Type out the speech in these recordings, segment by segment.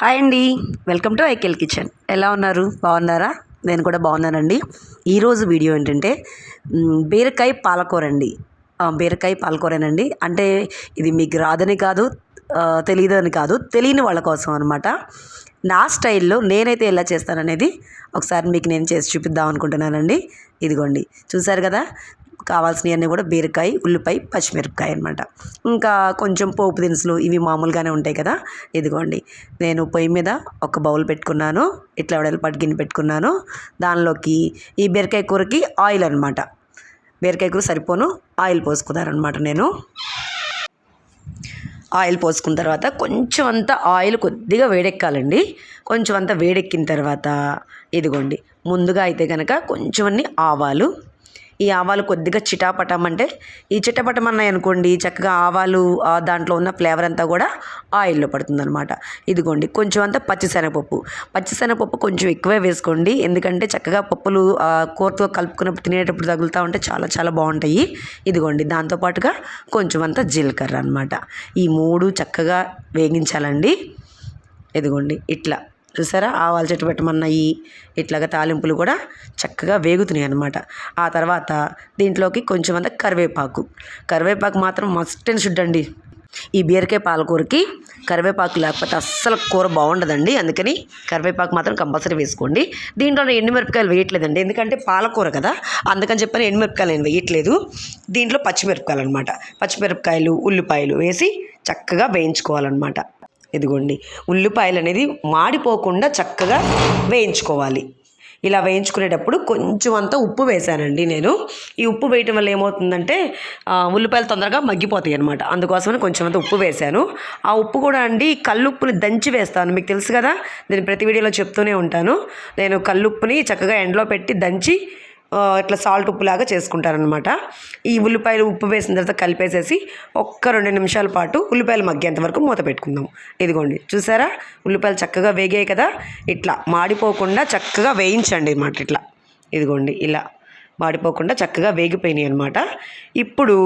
Hi అండి. Welcome to ఐకెల్ kitchen. ఎలా ఉన్నారు? బాగున్నారా? నేను కూడా బాగున్నానండి. ఈరోజు వీడియో ఏంటంటే బీరకాయ పాలకూర అండి. బీరకాయ పాలకూరేనండి. అంటే ఇది మీకు రాదని కాదు, తెలియదని కాదు, తెలియని వాళ్ళ కోసం అనమాట. నా స్టైల్లో నేనైతే ఎలా చేస్తాననేది ఒకసారి మీకు నేను చేసి చూపిద్దాం అనుకుంటున్నానండి. ఇదిగోండి, చూసారు కదా, కావాల్సినవన్నీ కూడా బీరకాయ, ఉల్లిపాయ, పచ్చిమిరపకాయ అనమాట. ఇంకా కొంచెం పోపు దినుసులు ఇవి మామూలుగానే ఉంటాయి కదా. ఇదిగోండి, నేను పొయ్యి మీద ఒక బౌల్ పెట్టుకున్నాను. ఇట్లా వెడల్పాటి గిన్నె పెట్టుకున్నాను. దానిలోకి ఈ బీరకాయ కూరకి ఆయిల్ అనమాట. బీరకాయ కూర సరిపోను ఆయిల్ పోసుకున్నారనమాట. నేను ఆయిల్ పోసుకున్న తర్వాత కొంచెం అంతా ఆయిల్ కొద్దిగా వేడెక్కాలండి. కొంచెం అంతా వేడెక్కిన తర్వాత ఇదిగోండి, ముందుగా అయితే కనుక కొంచెం అన్ని ఆవాలు, ఈ ఆవాలు కొద్దిగా చిటాపటమంటే ఈ చిటపటమన్నాయి అనుకోండి, చక్కగా ఆవాలు దాంట్లో ఉన్న ఫ్లేవర్ అంతా కూడా ఆయిల్లో పడుతుందన్నమాట. ఇదిగోండి, కొంచెం అంతా పచ్చిశనగపప్పు కొంచెం ఎక్కువే వేసుకోండి. ఎందుకంటే చక్కగా పప్పులు కూరతో కలుపుకున్నప్పుడు తినేటప్పుడు తగులుతూ ఉంటే చాలా చాలా బాగుంటాయి. ఇదిగోండి, దాంతోపాటుగా కొంచెం అంతా జీలకర్ర అనమాట. ఈ మూడు చక్కగా వేగించాలండి. ఇదిగోండి, ఇట్లా చూసారా, ఆవాలు చెట్టు పెట్టమన్నాయి. ఇట్లాగా తాలింపులు కూడా చక్కగా వేగుతున్నాయి అన్నమాట. ఆ తర్వాత దీంట్లోకి కొంచెం అంత కరివేపాకు మాత్రం మస్ట్ అండ్ షుడ్ అండి. ఈ బీరకాయ పాలకూరకి కరివేపాకు లేకపోతే అస్సలు కూర బాగుండదండి. అందుకని కరివేపాకు మాత్రం కంపల్సరీ వేసుకోండి. దీంట్లో ఎండుమిరపకాయలు వేయట్లేదండి, ఎందుకంటే పాలకూర కదా, అందుకని చెప్పని ఎండుమిరపకాయలు నేను వేయట్లేదు. దీంట్లో పచ్చిమిరపకాయలు అనమాట. పచ్చిమిరపకాయలు, ఉల్లిపాయలు వేసి చక్కగా వేయించుకోవాలన్నమాట. ఇదిగోండి, ఉల్లిపాయలు అనేది మాడిపోకుండా చక్కగా వేయించుకోవాలి. ఇలా వేయించుకునేటప్పుడు కొంచెం అంతా ఉప్పు వేసానండి నేను. ఈ ఉప్పు వేయటం వల్ల ఏమవుతుందంటే ఉల్లిపాయలు తొందరగా మగ్గిపోతాయి అనమాట. అందుకోసమని కొంచెం అంతా ఉప్పు వేసాను. ఆ ఉప్పు కూడా అండి కల్లుప్పుని దంచి వేస్తాను. మీకు తెలుసు కదా, నేను ప్రతి వీడియోలో చెప్తూనే ఉంటాను. నేను కల్లుప్పుని చక్కగా ఎండలో పెట్టి దంచి ఇట్లా సాల్ట్ ఉప్పులాగా చేసుకుంటారనమాట. ఈ ఉల్లిపాయలు ఉప్పు వేసిన తర్వాత కలిపేసేసి ఒక్క 2 నిమిషాల పాటు ఉల్లిపాయలు మగ్గేంత వరకు మూత పెట్టుకుందాం. ఇదిగోండి, చూసారా, ఉల్లిపాయలు చక్కగా వేగాయి కదా. ఇట్లా మాడిపోకుండా చక్కగా వేయించండి అన్నమాట. ఇట్లా ఇదిగోండి, ఇలా మాడిపోకుండా చక్కగా వేగిపోయినాయి అనమాట. ఇప్పుడు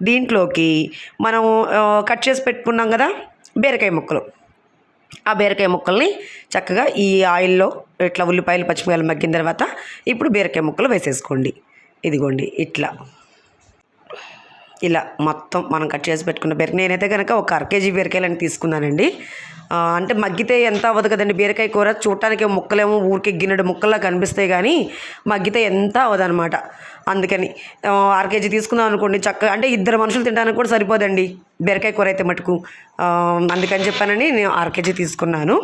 దీంట్లోకి మనం కట్ చేసి పెట్టుకున్నాం కదా బీరకాయ ముక్కలు, ఆ బీరకాయ ముక్కల్ని చక్కగా ఈ ఆయిల్లో ఇట్లా ఉల్లిపాయలు పచ్చిమిరపకాయలు మగ్గిన తర్వాత ఇప్పుడు బీరకాయ ముక్కలు వేసేసుకోండి. ఇదిగోండి, ఇలా మొత్తం మనం కట్ చేసి పెట్టుకున్న బీరకాయ, నేనైతే కనుక ఒక 1/2 kg బీరకాయలని తీసుకున్నానండి. అంటే మగ్గితే ఎంత అవ్వదు కదండి బీరకాయ కూర, చూడటానికి ముక్కలేమో ఊరికి గిన్నెడు ముక్కల్లా కనిపిస్తాయి కానీ మగ్గితే ఎంత అవ్వదు అనమాట. అందుకని 1/2 kg తీసుకుందాం అనుకోండి, చక్కగా అంటే 2 మనుషులు తినడానికి కూడా సరిపోదండి బీరకాయ కూర అయితే మటుకు. అందుకని చెప్పానని నేను 1/2 kg తీసుకున్నాను.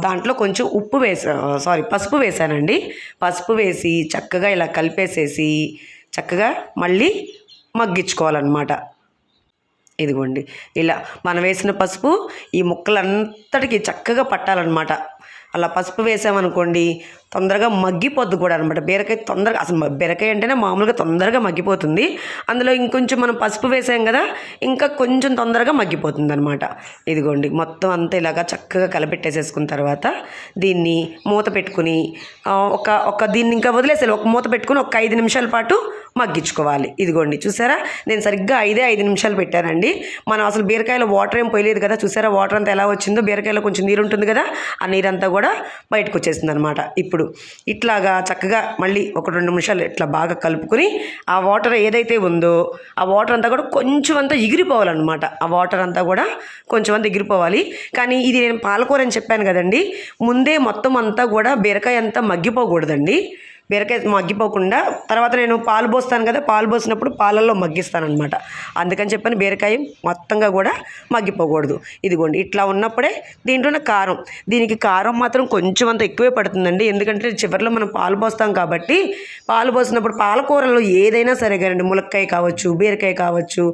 దాంట్లో కొంచెం పసుపు వేసానండి. పసుపు వేసి చక్కగా ఇలా కలిపేసేసి చక్కగా మళ్ళీ మగ్గించుకోవాలన్నమాట. ఇదిగోండి, ఇలా మనం వేసిన పసుపు ఈ ముక్కలంతటికి చక్కగా పట్టాలన్నమాట. అలా పసుపు వేసామనుకోండి తొందరగా మగ్గిపోద్ది కూడా అనమాట. బీరకాయ తొందరగా, అసలు బీరకాయ అంటేనే మామూలుగా తొందరగా మగ్గిపోతుంది. అందులో ఇంకొంచెం మనం పసుపు వేసాం కదా, ఇంకా కొంచెం తొందరగా మగ్గిపోతుంది అనమాట. ఇదిగోండి, మొత్తం అంతా ఇలాగా చక్కగా కలపెట్టేసేసుకున్న తర్వాత దీన్ని మూత పెట్టుకుని దీన్ని ఇంకా వదిలేసాను. ఒక మూత పెట్టుకుని ఒక 5 నిమిషాల పాటు మగ్గించుకోవాలి. ఇదిగోండి, చూసారా, నేను సరిగ్గా 5 నిమిషాలు పెట్టానండి. మనం అసలు బీరకాయలో వాటర్ ఏం పోయలేదు కదా. చూసారా, వాటర్ అంతా ఎలా వచ్చిందో, బీరకాయలో కొంచెం నీరు ఉంటుంది కదా, ఆ నీరంతా కూడా బయటకు వచ్చేసింది అనమాట. ఇప్పుడు ఇట్లాగా చక్కగా మళ్ళీ ఒక 2 నిమిషాలు ఇట్లా బాగా కలుపుకొని ఆ వాటర్ ఏదైతే ఉందో ఆ వాటర్ అంతా కూడా కొంచెం అంతా ఎగిరిపోవాలన్నమాట. ఆ వాటర్ అంతా కూడా కొంచెం అంతా ఎగిరిపోవాలి. కానీ ఇది నేను పాలకూర అని చెప్పాను కదండి, ముందే మొత్తం అంతా కూడా బీరకాయ అంతా మగ్గిపోకూడదండి. బీరకాయ మగ్గిపోకుండా తర్వాత నేను పాలు పోస్తాను కదా, పాలు పోసినప్పుడు పాలల్లో మగ్గిస్తానమాట. అందుకని చెప్పని బీరకాయ మొత్తంగా కూడా మగ్గిపోకూడదు. ఇదిగోండి, ఇట్లా ఉన్నప్పుడే దీంట్లోనే కారం, దీనికి కారం మాత్రం కొంచెం అంత ఎక్కువే పడుతుందండి. ఎందుకంటే చివరిలో మనం పాలు పోస్తాం కాబట్టి, పాలు పోసినప్పుడు పాలకూరలో ఏదైనా సరే కానీ, ములక్కాయ కావచ్చు, బీరకాయ కావచ్చు,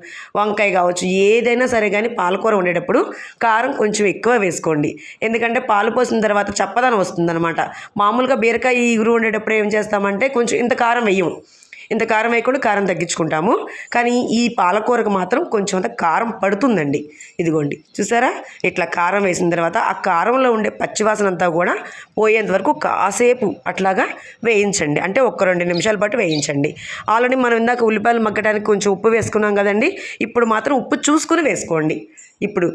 వంకాయ కావచ్చు, ఏదైనా సరే కానీ పాలకూర ఉండేటప్పుడు కారం కొంచెం ఎక్కువ వేసుకోండి. ఎందుకంటే పాలు పోసిన తర్వాత చప్పదనం వస్తుందన్నమాట. మామూలుగా బీరకాయ ఇగురు ఉండేటప్పుడు ఏం చేస్తామంటే కొంచెం ఇంత కారం వేయకుండా కారం తగ్గించుకుంటాము. కానీ ఈ పాలకూరకు మాత్రం కొంచెం అంత కారం పడుతుందండి. ఇదిగోండి, చూసారా, ఇట్లా కారం వేసిన తర్వాత ఆ కారంలో ఉండే పచ్చివాసన అంతా కూడా పోయేంత వరకు కాసేపు అట్లాగా వేయించండి. అంటే ఒక 2 నిమిషాల పాటు వేయించండి. ఆల్రెడీ మనం ఇందాక ఉల్లిపాయలు మగ్గడానికి కొంచెం ఉప్పు వేసుకున్నాం కదండి, ఇప్పుడు మాత్రం ఉప్పు చూసుకుని వేసుకోండి. ఇప్పుడు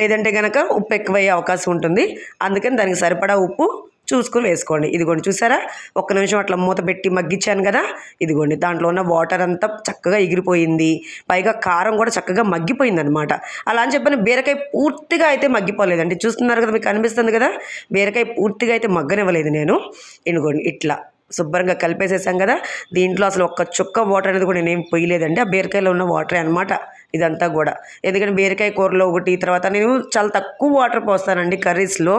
లేదంటే కనుక ఉప్పు ఎక్కువయ్యే అవకాశం ఉంటుంది. అందుకని దానికి సరిపడా ఉప్పు చూసుకొని వేసుకోండి. ఇదిగోండి చూసారా, ఒక్క నిమిషం అట్లా మూత పెట్టి మగ్గించాను కదా, ఇదిగోండి దాంట్లో ఉన్న వాటర్ అంతా చక్కగా ఎగిరిపోయింది. పైగా కారం కూడా చక్కగా మగ్గిపోయింది అనమాట. అలా అని చెప్పని బీరకాయ పూర్తిగా అయితే మగ్గిపోలేదండి. చూస్తున్నారు కదా, మీకు కనిపిస్తుంది కదా, బీరకాయ పూర్తిగా అయితే మగ్గనివ్వలేదు నేను. ఇదిగోండి ఇట్లా శుభ్రంగా కలిపేసేసాం కదా. దీంట్లో అసలు ఒక్క చుక్క వాటర్ అనేది కూడా నేనేం పొయ్యలేదండి. ఆ బీరకాయలో ఉన్న వాటరే అనమాట ఇదంతా కూడా. ఎందుకంటే బీరకాయ కూరలో ఒకటి, తర్వాత నేను చాలా తక్కువ వాటర్ పోస్తానండి కర్రీస్లో.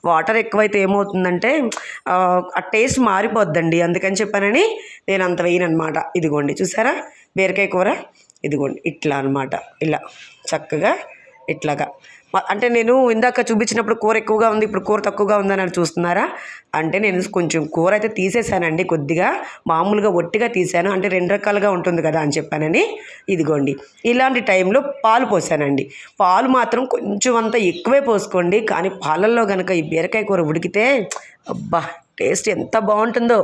వాటర్ ఎక్కువైతే ఏమవుతుందంటే ఆ టేస్ట్ మారిపోద్దండి. అందుకని చెప్పానని నేను అంత వేయను అనమాట. ఇదిగోండి చూసారా బీరకాయ కూర, ఇదిగోండి ఇట్లా అనమాట. ఇలా చక్కగా ఇట్లాగా. అంటే నేను ఇందాక చూపించినప్పుడు కూర ఎక్కువగా ఉంది, ఇప్పుడు కూర తక్కువగా ఉందని చూస్తున్నారా? అంటే నేను కొంచెం కూర అయితే తీసేసానండి, కొద్దిగా మామూలుగా ఒట్టిగా తీసాను. అంటే 2 రకాలుగా ఉంటుంది కదా అని చెప్పానని. ఇదిగోండి ఇలాంటి టైంలో పాలు పోసానండి. పాలు మాత్రం కొంచెం అంత ఎక్కువే పోసుకోండి. కానీ పాలల్లో కనుక ఈ బీరకాయ కూర ఉడికితే అబ్బా టేస్ట్ ఎంత బాగుంటుందో.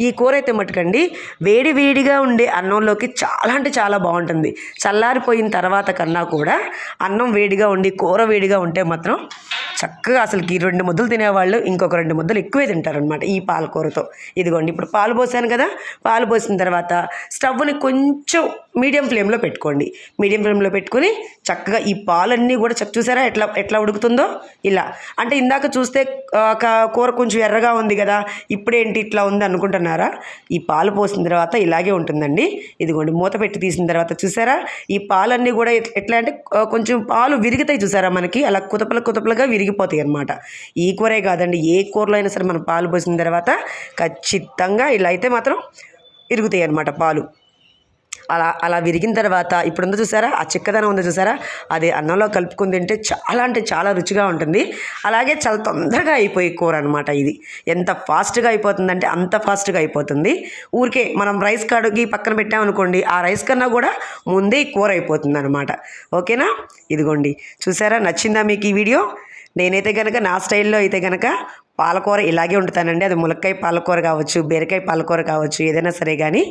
ఈ కూర అయితే మటుకండి వేడి వేడిగా ఉండే అన్నంలోకి చాలా అంటే చాలా బాగుంటుంది. చల్లారిపోయిన తర్వాత కన్నా కూడా అన్నం వేడిగా ఉండి కూర వేడిగా ఉంటే మాత్రం చక్కగా అసలుకి 2 ముద్దలు తినేవాళ్ళు ఇంకొక 2 ముద్దలు ఎక్కువే తింటారనమాట ఈ పాలకూరతో. ఇదిగోండి ఇప్పుడు పాలు పోసాను కదా, పాలు పోసిన తర్వాత స్టవ్ని కొంచెం మీడియం ఫ్లేమ్లో పెట్టుకోండి. మీడియం ఫ్లేమ్లో పెట్టుకుని చక్కగా ఈ పాలన్నీ కూడా చూసారా ఎట్లా ఎట్లా ఉడుకుతుందో ఇలా. అంటే ఇందాక చూస్తే కూర కొంచెం ఎర్రగా ఉంది కదా, ఇప్పుడేంటి ఇట్లా ఉంది అనుకుంటున్నారా? ఈ పాలు పోసిన తర్వాత ఇలాగే ఉంటుందండి. ఇదిగోండి మూత పెట్టి తీసిన తర్వాత చూసారా ఈ పాలన్నీ కూడా ఎట్లా అంటే కొంచెం పాలు విరుగుతాయి చూసారా మనకి, అలా కుతపలుగా విరిగిపోతాయి అన్నమాట. ఈ కూరే కాదండి, ఏ కూరలో అయినా సరే మనం పాలు పోసిన తర్వాత ఖచ్చితంగా ఇలా అయితే మాత్రం విరుగుతాయి అన్నమాట పాలు. అలా అలా విరిగిన తర్వాత ఇప్పుడు ఉందో చూసారా, ఆ చిక్కదనం ఉందో చూసారా, అది అన్నంలో కలుపుకొని తింటే చాలా అంటే చాలా రుచిగా ఉంటుంది. అలాగే చాలా తొందరగా అయిపోయే కూర అనమాట ఇది. ఎంత ఫాస్ట్గా అయిపోతుందంటే అంత ఫాస్ట్గా అయిపోతుంది. ఊరికే మనం రైస్ కడిగి పక్కన పెట్టామనుకోండి, ఆ రైస్ కన్నా కూడా ముందే ఈ కూర అయిపోతుంది అనమాట. ఓకేనా? ఇదిగోండి చూసారా, నచ్చిందా మీకు ఈ వీడియో? నేనైతే కనుక నా స్టైల్లో అయితే కనుక పాలకూర ఇలాగే వండుతానండి. అది ములక్కాయ పాలకూర కావచ్చు, బీరకాయ పాలకూర కావచ్చు, ఏదైనా సరే కానీ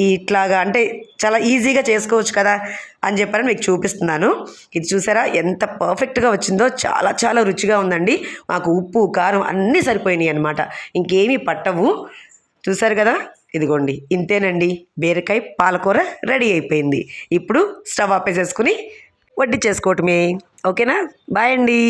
ఇట్లాగా అంటే చాలా ఈజీగా చేసుకోవచ్చు కదా అని చెప్పని మీకు చూపిస్తున్నాను. ఇది చూసారా ఎంత పర్ఫెక్ట్గా వచ్చిందో, చాలా చాలా రుచిగా ఉందండి. మాకు ఉప్పు కారం అన్నీ సరిపోయినాయి అనమాట, ఇంకేమీ పట్టవు. చూసారు కదా, ఇదిగోండి ఇంతేనండి, బీరకాయ పాలకూర రెడీ అయిపోయింది. ఇప్పుడు స్టవ్ ఆపేసేసుకుని వడ్డీ చేసుకోవటమే. ఓకేనా? బాయ్ అండి.